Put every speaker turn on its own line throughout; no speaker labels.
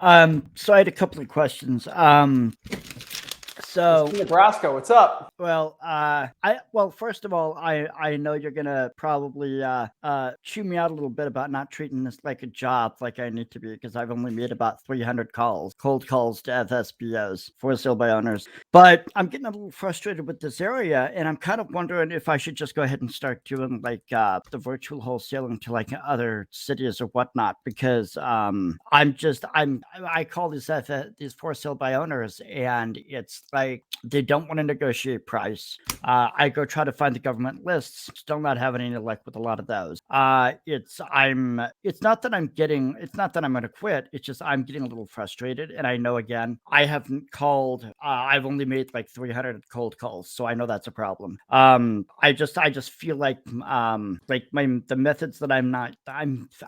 So I had a couple of questions.
Mr.
So
Nebraska, what's up?
well, first of all, I know you're gonna probably chew me out a little bit about not treating this like a job, like I need to be, because I've only made about 300 cold calls to FSBOs, for sale by owners. But I'm getting a little frustrated with this area, and I'm kind of wondering if I should just go ahead and start doing like the virtual wholesaling to like other cities or whatnot, because I call these for sale by owners, and it's like they don't want to negotiate price. I go try to find the government lists, still not having any luck with a lot of those. It's not that it's not that I'm going to quit. It's just I'm getting a little frustrated, and I know again I haven't called. I've only made like 300 cold calls, so I know that's a problem. I just feel like the methods that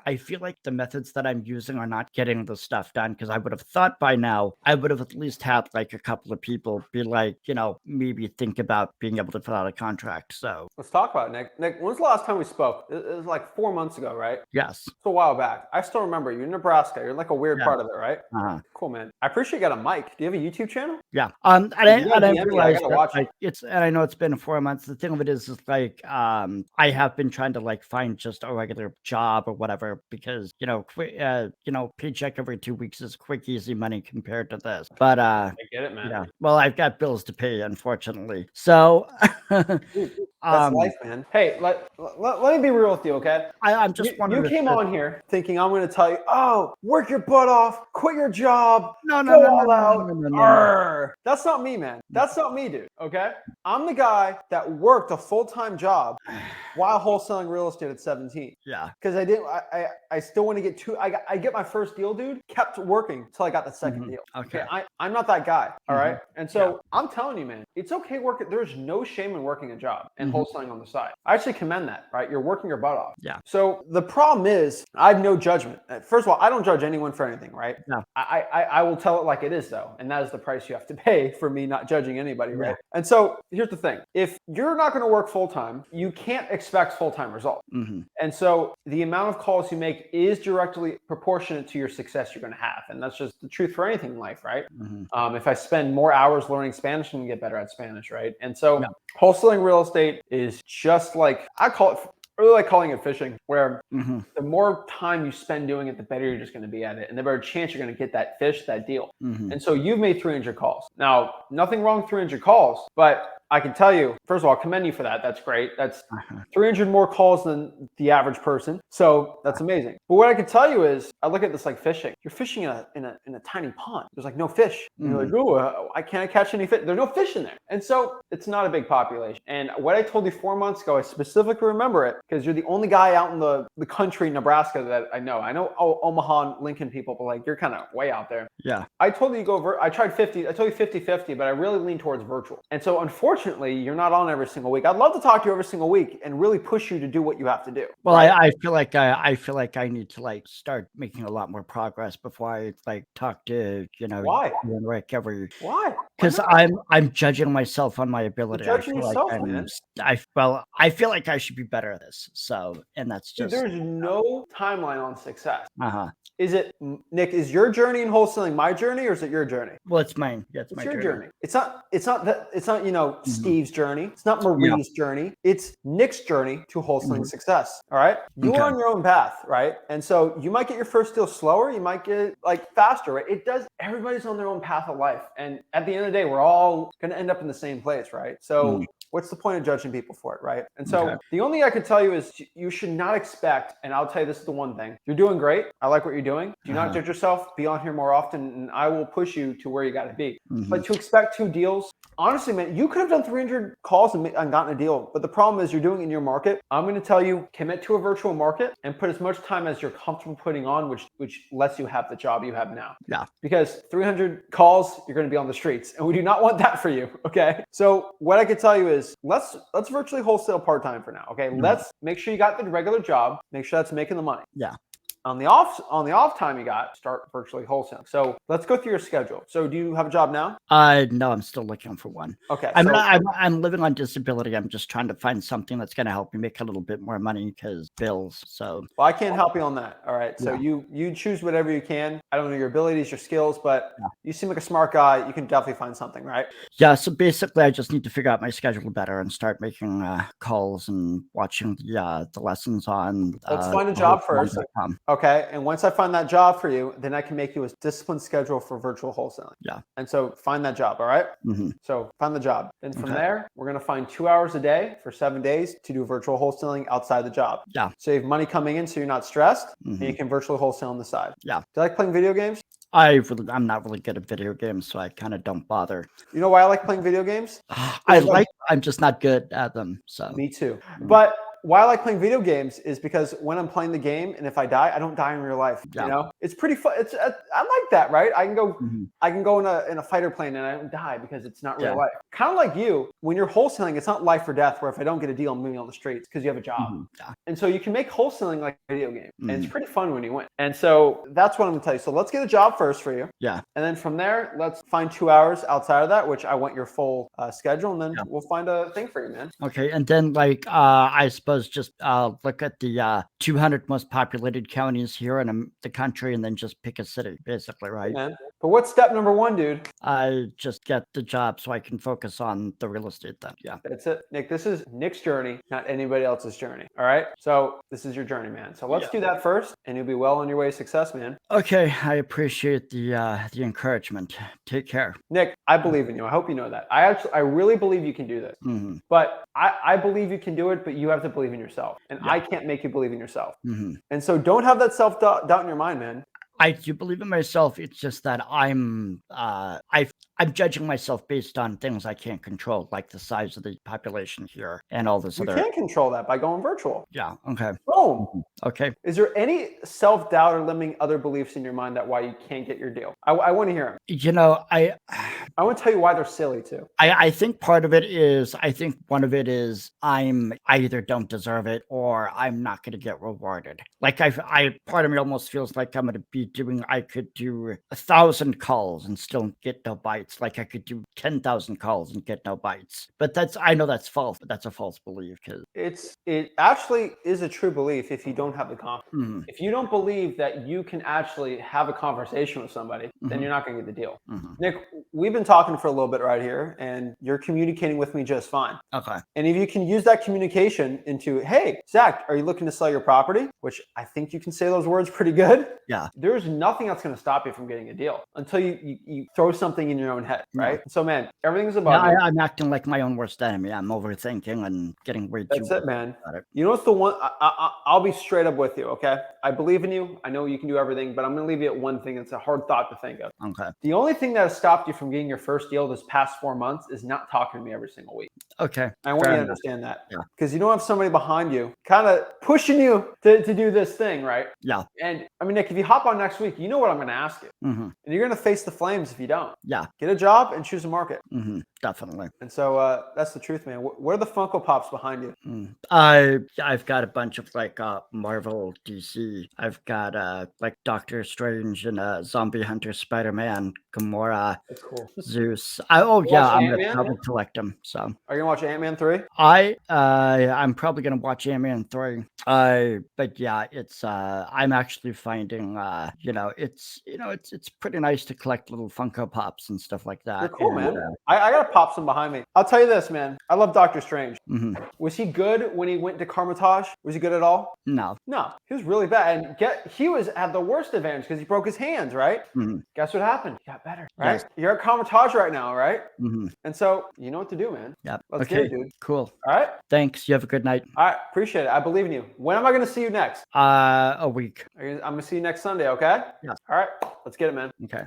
I feel like the methods that I'm using are not getting the stuff done, because I would have thought by now I would have at least had like a couple of people be like, maybe think about being able to fill out a contract. So
Let's talk about it, Nick. Nick, when's the last time we spoke? It was like 4 months ago, right?
yes,
It's a while back. I still remember you're in Nebraska. You're in like a weird
yeah,
part of it, right?
uh-huh.
Cool, man. I appreciate you got a mic. Do you have a YouTube channel?
Yeah.
You gotta
And I
DM me. I
realized
gotta
that
watch it.
like and I know it's been 4 months. The thing of it is like I have been trying to like find just a regular job or whatever, because paycheck every 2 weeks is quick, easy money compared to this. But
I get it, man.
yeah, well, I've got bills to pay, unfortunately. So
Dude, that's life, man. Hey, let me be real with you, okay?
I'm just
You
wondering if
came on here thinking I'm going to tell you, oh, work your butt off, quit your job,
no, no,
go
no, no,
all
no,
out.
no, no, no, no.
Arr. That's not me, man. That's not me, dude. Okay? I'm the guy that worked a full-time job while wholesaling real estate at 17.
Yeah.
Because I still want to get I get my first deal, dude, kept working till I got the 2nd deal.
Okay.
I'm not that guy. All right. And so
Yeah.
I'm telling you, man, it's okay working. There's no shame in working a job and wholesaling on the side. I actually commend that, right? You're working your butt off.
Yeah.
So the problem is I have no judgment. First of all, I don't judge anyone for anything, right?
No.
I will tell it like it is, though. And that is the price you have to pay for me not judging anybody, right?
Yeah.
And so here's the thing. If you're not going to work full time, you can't expect full-time results. And so the amount of calls you make is directly proportionate to your success you're going to have. And that's just the truth for anything in life, right? If I spend more hours learning Spanish, I'm going to get better at Spanish, right? And so wholesaling real estate is just like, I really like calling it fishing, where the more time you spend doing it, the better you're just going to be at it. And the better chance you're going to get that fish, that deal. And so you've made 300 calls. Now, nothing wrong with 300 calls, but I can tell you, first of all, commend you for that. That's great. That's 300 more calls than the average person. So that's amazing. But what I can tell you is, I look at this like fishing. You're fishing in a tiny pond. There's like no fish. And you're like, oh, I can't catch any fish. There's no fish in there. And so it's not a big population. And what I told you 4 months ago, I specifically remember it because you're the only guy out in the country, Nebraska, that I know. I know Omaha and Lincoln people, but like you're kind of way out there.
Yeah.
I told you I tried 50. I told you 50-50, but I really lean towards virtual. And so unfortunately, you're not on every single week. I'd love to talk to you every single week and really push you to do what you have to do.
Well, right? I feel like I need to like start making a lot more progress before I like talk to
Why?
you and Rick every.
Why?
Because I'm judging myself on my ability.
You're judging yourself, man.
I feel like I should be better at this. So, and that's just.
Dude, there's no timeline on success.
Is
it, Nick, is your journey in wholesaling my journey, or is it your journey?
Well, it's mine. Yeah, it's my
your
journey.
It's not Steve's journey. It's not Marie's journey. It's Nick's journey to wholesaling success. All right. You are on your own path, right? And so you might get your first deal slower. You might get it like faster, right? Everybody's on their own path of life. And at the end of the day, we're all going to end up in the same place, right? So what's the point of judging people for it, right? And so the only thing I could tell you is you should not expect, and I'll tell you this is the one thing, you're doing great. I like what you're doing. Do not judge yourself. Be on here more often, and I will push you to where you got to be. But to expect 2 deals, honestly, man, you could have done 300 calls and gotten a deal. But the problem is you're doing it in your market. I'm going to tell you, commit to a virtual market and put as much time as you're comfortable putting on, which lets you have the job you have now.
Yeah.
Because 300 calls, you're going to be on the streets, and we do not want that for you. Okay. So what I could tell you is let's virtually wholesale part-time for now. Okay. Let's make sure you got the regular job. Make sure that's making the money.
Yeah.
On the off time you got, start virtually wholesaling. So let's go through your schedule. So do you have a job now?
No, I'm still looking for one.
Okay.
I'm
So
not, I'm living on disability. I'm just trying to find something that's going to help me make a little bit more money because bills. So
well, I can't help you on that. All right. So
yeah,
you choose whatever you can. I don't know your abilities, your skills, but
yeah.
you seem like a smart guy. You can definitely find something, right?
Yeah, so basically, I just need to figure out my schedule better and start making calls and watching the lessons on
Let's find a job first.
wholesaling.com.
Okay. And once I find that job for you, then I can make you a disciplined schedule for virtual wholesaling.
Yeah.
And so find that job. All right.
Mm-hmm.
So find the job. Then from
Okay.
there, we're going to find 2 hours a day for 7 days to do virtual wholesaling outside the job.
Yeah.
Save money coming in so you're not stressed, and
Mm-hmm.
you can virtually wholesale on the side.
Yeah.
Do you like playing video games?
I'm not really good at video games, so I kind of don't bother.
You know why I like playing video games?
I'm just not good at them. So
Me too. But why I like playing video games is because when I'm playing the game and if I die, I don't die in real life.
Yeah.
You know, it's pretty fun. I like that, right? I can go
Mhm.
in a fighter plane and I don't die because it's not real
Yeah.
life. Kind of like you, when you're wholesaling, it's not life or death. Where if I don't get a deal, I'm moving on the streets because you have a job.
Yeah.
And so you can make wholesaling like a video game, and it's
Mhm.
pretty fun when you win. And so that's what I'm gonna tell you. So let's get a job first for you.
Yeah.
And then from there, let's find 2 hours outside of that, which I want your full schedule, and then
Yeah.
we'll find a thing for you, man.
Okay, and then I suppose just look at the 200 most populated counties here in the country, and then just pick a city, basically, right?
Man. But what's step number one, dude?
I just get the job so I can focus on the real estate then. Yeah.
That's it. Nick, this is Nick's journey, not anybody else's journey. All right. So this is your journey, man. So let's do that first, and you'll be well on your way to success, man.
Okay, I appreciate the encouragement. Take care.
Nick, I believe in you. I hope you know that. I really believe you can do this.
Mm-hmm.
But I believe you can do it, but you have to believe in yourself. And I can't make you believe in yourself.
Mm-hmm.
And so don't have that self-doubt in your mind, man.
I do believe in myself. It's just that I'm judging myself based on things I can't control, like the size of the population here and all this
You
other.
can control that by going virtual.
Yeah. Okay.
Boom.
Mhm. Okay.
Is there any self-doubt or limiting other beliefs in your mind that why you can't get your deal? I want to hear them.
You know,
I want to tell you why they're silly too.
I think part of it is, I think one of it is I either don't deserve it or I'm not going to get rewarded. Like part of me almost feels like I could do 1,000 calls and still get no bites. Like I could do 10,000 calls and get no bites. But I know that's false, but that's a false belief because
It actually is a true belief if you don't have the confidence.
Mhm.
If you don't believe that you can actually have a conversation with somebody, then you're not going to get the deal. Nick, we've been talking for a little bit right here, and you're communicating with me just fine.
Okay.
And if you can use that communication into, hey, Zach, are you looking to sell your property? Which I think you can say those words pretty good.
Yeah.
There's nothing that's going to stop you from getting a deal until you throw something in your own head, right? So, man, everything's about you.
I'm acting like my own worst enemy. I'm overthinking and getting way too.
That's it, man.
about it.
You know what's the one? I'll be straight up with you, okay? I believe in you. I know you can do everything, but I'm going to leave you at one thing. It's a hard thought to think of.
Okay.
The only thing that has stopped you from getting your first deal this past 4 months is not talking to me every single week.
Okay.
I want
Fair
you to
enough.
understand that.
Yeah.
Because you don't have somebody behind you kind of pushing you to do this thing, right?
Yeah.
And I mean, Nick, if you hop on next week, you know what I'm going to ask you.
Mm-hmm.
And you're going to face the flames if you don't.
Yeah.
Get a job and choose a market.
Mm-hmm. Definitely.
And so that's the truth, man. What are the Funko Pops behind you?
I've got a bunch of like Marvel, DC. I've got like Doctor Strange and Zombie Hunter, Spider-Man, Gamora,
That's cool.
Zeus. I'm
watch
gonna
Ant-Man?
probably collect them. So
Are you going to watch Ant-Man 3?
I'm probably gonna watch Ant-Man 3. But yeah, it's I'm actually finding it's pretty nice to collect little Funko Pops and stuff like that.
They're cool,
And,
man. I got to pop some behind me. I'll tell you this, man. I love Doctor Strange.
Mhm.
Was he good when he went to Carmitage? Was he good at all?
No.
No, he was really bad. And he was at the worst advantage because he broke his hands, right?
Mhm.
Guess what happened? He got better, right?
Yes.
You're at Carmitage right now, right?
Mhm.
And so you know what to do, man.
Yep.
Let's
Okay.
get it, dude.
Cool.
All right?
Thanks. You have a good night.
All right. Appreciate it. I believe in you. When am I going to see you next?
A week.
I'm going to see you next Sunday, okay?
Yeah.
All right. Let's get it, man.
Okay.